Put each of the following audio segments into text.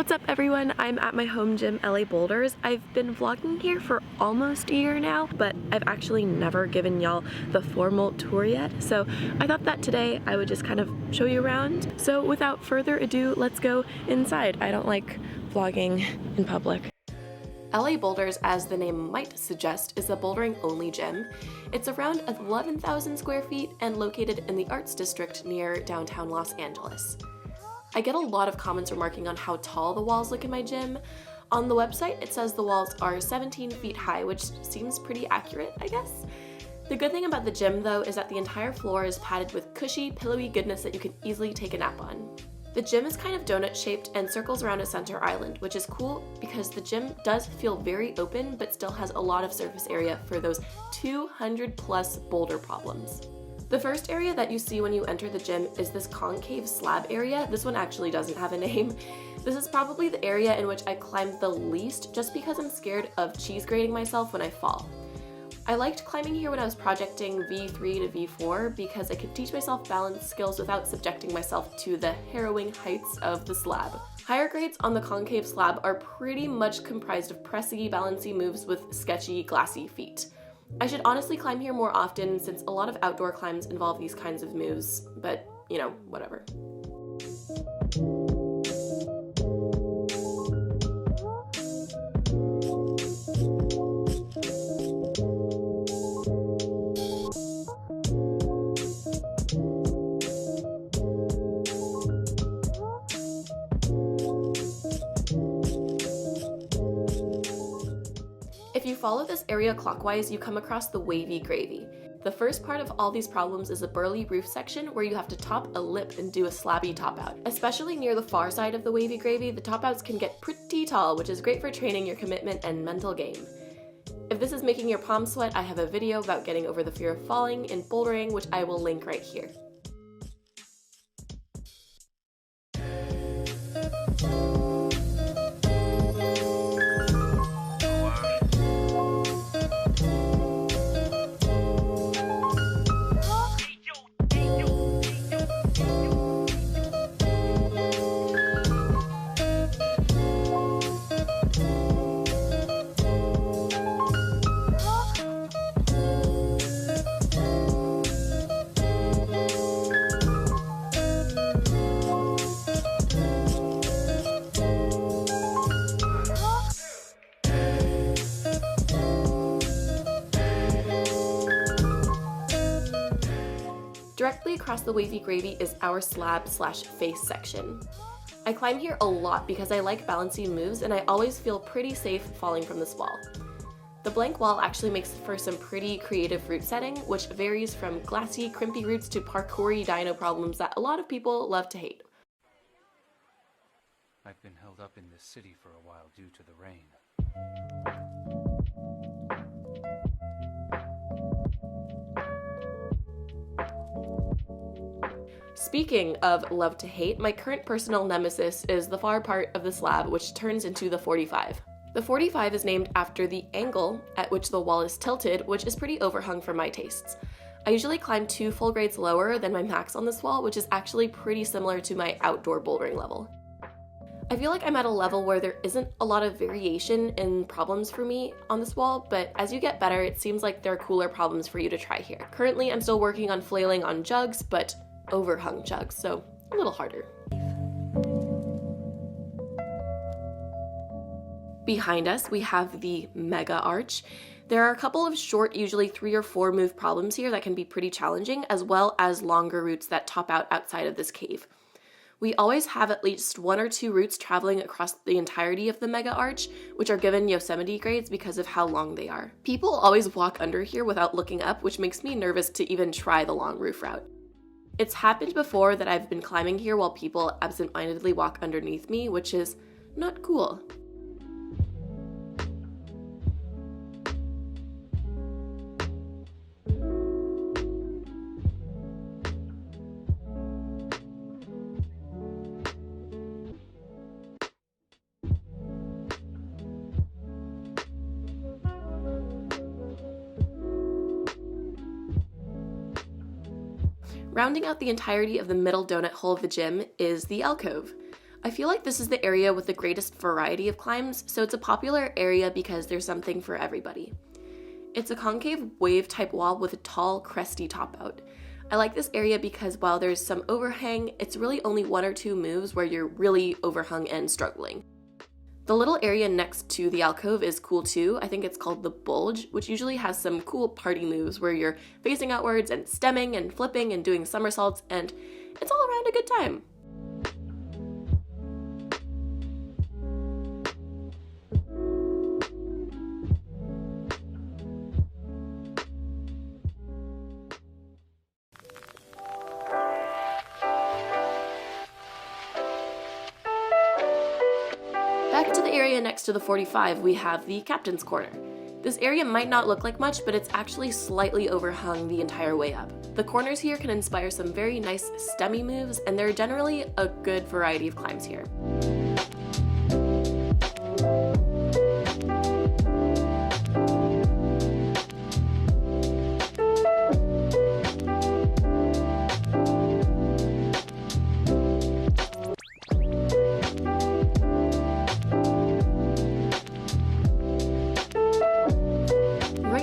What's up everyone? I'm at my home gym, LA Boulders. I've been vlogging here for almost a year now, but I've actually never given y'all the formal tour yet. So I thought that today I would just kind of show you around. So without further ado, let's go inside. I don't like vlogging in public. LA Boulders, as the name might suggest, is a bouldering only gym. It's around 11,000 square feet and located in the Arts District near downtown Los Angeles. I get a lot of comments remarking on how tall the walls look in my gym. On the website, it says the walls are 17 feet high, which seems pretty accurate, I guess. The good thing about the gym, though, is that the entire floor is padded with cushy, pillowy goodness that you can easily take a nap on. The gym is kind of donut-shaped and circles around a center island, which is cool because the gym does feel very open, but still has a lot of surface area for those 200+ boulder problems. The first area that you see when you enter the gym is this concave slab area. This one actually doesn't have a name. This is probably the area in which I climbed the least just because I'm scared of cheese grating myself when I fall. I liked climbing here when I was projecting V3 to V4 because I could teach myself balance skills without subjecting myself to the harrowing heights of the slab. Higher grades on the concave slab are pretty much comprised of pressy, balancy moves with sketchy, glassy feet. I should honestly climb here more often since a lot of outdoor climbs involve these kinds of moves, but you know, whatever. If you follow this area clockwise, you come across the Wavy Gravy. The first part of all these problems is a burly roof section where you have to top a lip and do a slabby top out. Especially near the far side of the Wavy Gravy, the top outs can get pretty tall, which is great for training your commitment and mental game. If this is making your palms sweat, I have a video about getting over the fear of falling in bouldering, which I will link right here. Directly across the Wavy Gravy is our slab/face section. I climb here a lot because I like balancy moves and I always feel pretty safe falling from this wall. The blank wall actually makes for some pretty creative route setting, which varies from glassy, crimpy routes to parkoury dino problems that a lot of people love to hate. I've been held up in this city for a while due to the rain. Speaking of love to hate, my current personal nemesis is the far part of the slab, which turns into the 45. The 45 is named after the angle at which the wall is tilted, which is pretty overhung for my tastes. I usually climb 2 full grades lower than my max on this wall, which is actually pretty similar to my outdoor bouldering level. I feel like I'm at a level where there isn't a lot of variation in problems for me on this wall, but as you get better, it seems like there are cooler problems for you to try here. Currently, I'm still working on flailing on jugs, but overhung jugs, so a little harder. Behind us, we have the mega arch. There are a couple of short, usually 3 or 4 move problems here that can be pretty challenging, as well as longer routes that top out outside of this cave. We always have at least 1 or 2 routes traveling across the entirety of the mega arch, which are given Yosemite grades because of how long they are. People always walk under here without looking up, which makes me nervous to even try the long roof route. It's happened before that I've been climbing here while people absent-mindedly walk underneath me, which is not cool. Rounding out the entirety of the middle donut hole of the gym is the alcove. I feel like this is the area with the greatest variety of climbs, so it's a popular area because there's something for everybody. It's a concave wave type wall with a tall, cresty top out. I like this area because while there's some overhang, it's really only 1 or 2 moves where you're really overhung and struggling. The little area next to the alcove is cool too. I think it's called the bulge, which usually has some cool party moves where you're facing outwards and stemming and flipping and doing somersaults, and it's all around a good time. Back to the area next to the 45, we have the captain's corner. This area might not look like much, but it's actually slightly overhung the entire way up. The corners here can inspire some very nice stemmy moves, and there are generally a good variety of climbs here.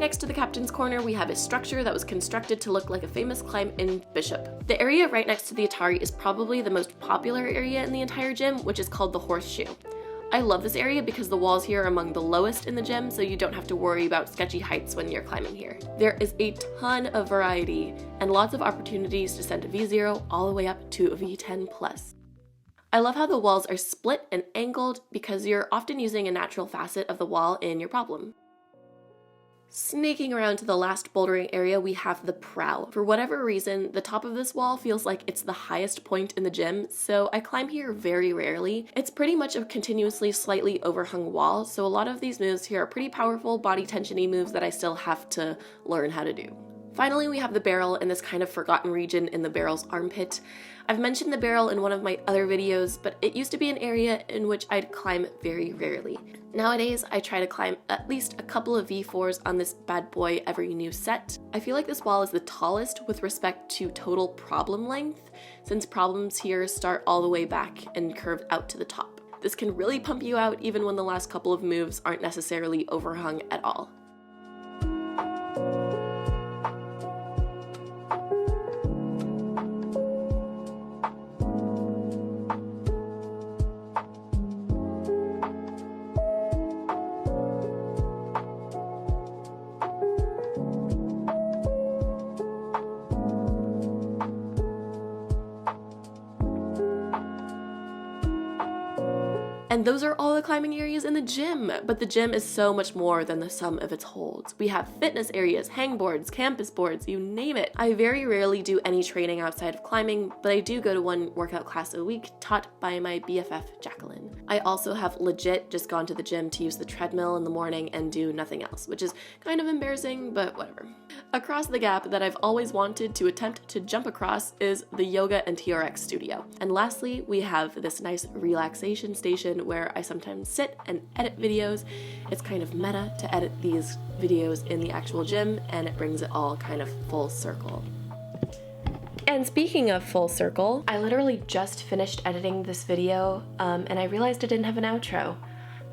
Next to the captain's corner, we have a structure that was constructed to look like a famous climb in Bishop. The area right next to the Atari is probably the most popular area in the entire gym, which is called the horseshoe. I love this area because the walls here are among the lowest in the gym, so you don't have to worry about sketchy heights when you're climbing here. There is a ton of variety and lots of opportunities to send a V0 all the way up to a V10 plus. I love how the walls are split and angled because you're often using a natural facet of the wall in your problem. Sneaking around to the last bouldering area, we have the prow. For whatever reason, the top of this wall feels like it's the highest point in the gym, so I climb here very rarely. It's pretty much a continuously slightly overhung wall, so a lot of these moves here are pretty powerful body tension-y moves that I still have to learn how to do. Finally, we have the barrel in this kind of forgotten region in the barrel's armpit. I've mentioned the barrel in one of my other videos, but it used to be an area in which I'd climb very rarely. Nowadays, I try to climb at least a couple of V4s on this bad boy every new set. I feel like this wall is the tallest with respect to total problem length, since problems here start all the way back and curve out to the top. This can really pump you out even when the last couple of moves aren't necessarily overhung at all. And those are all the climbing areas in the gym, but the gym is so much more than the sum of its holds. We have fitness areas, hangboards, campus boards, you name it. I very rarely do any training outside of climbing, but I do go to one workout class a week taught by my BFF, Jacqueline. I also have legit just gone to the gym to use the treadmill in the morning and do nothing else, which is kind of embarrassing, but whatever. Across the gap that I've always wanted to attempt to jump across is the yoga and TRX studio. And lastly, we have this nice relaxation station where I sometimes sit and edit videos. It's kind of meta to edit these videos in the actual gym, and it brings it all kind of full circle. And speaking of full circle, I literally just finished editing this video, and I realized I didn't have an outro.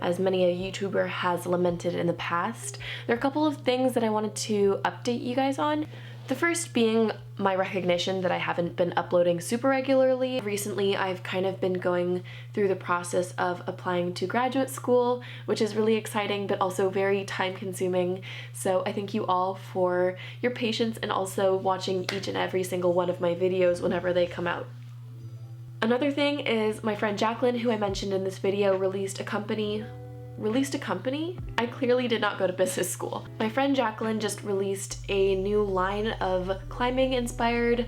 As many a YouTuber has lamented in the past, there are a couple of things that I wanted to update you guys on. The first being my recognition that I haven't been uploading super regularly. Recently, I've kind of been going through the process of applying to graduate school, which is really exciting but also very time-consuming. So I thank you all for your patience and also watching each and every single one of my videos whenever they come out. Another thing is my friend Jacqueline, who I mentioned in this video, released a company? I clearly did not go to business school. My friend Jacqueline just released a new line of climbing inspired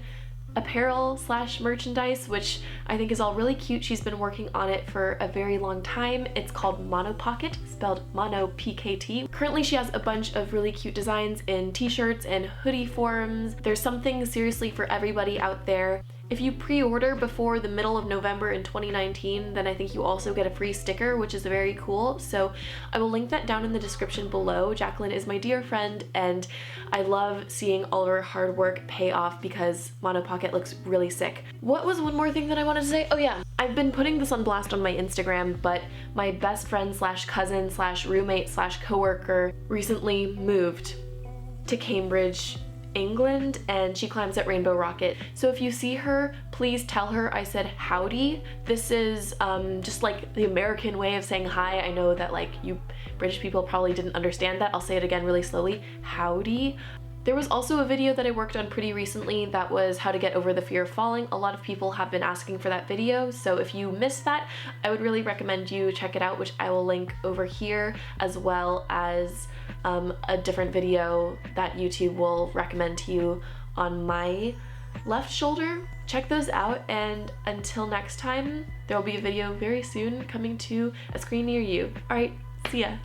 apparel / merchandise, which I think is all really cute. She's been working on it for a very long time. It's called Mono Pocket, spelled Mono PKT. Currently she has a bunch of really cute designs in t-shirts and hoodie forms. There's something seriously for everybody out there. If you pre-order before the middle of November in 2019, then I think you also get a free sticker, which is very cool. So I will link that down in the description below. Jacqueline is my dear friend, and I love seeing all of her hard work pay off because Monopocket looks really sick. What was one more thing that I wanted to say? Oh yeah, I've been putting this on blast on my Instagram, but my best friend slash cousin slash roommate slash coworker recently moved to Cambridge, England, and she climbs at Rainbow Rocket. So if you see her, please tell her I said howdy. This is just like the American way of saying hi. I know that like you British people probably didn't understand that. I'll say it again really slowly. Howdy. There was also a video that I worked on pretty recently that was how to get over the fear of falling. A lot of people have been asking for that video, so if you missed that, I would really recommend you check it out, which I will link over here, as well as a different video that YouTube will recommend to you on my left shoulder. Check those out, and until next time, there will be a video very soon coming to a screen near you. Alright, see ya!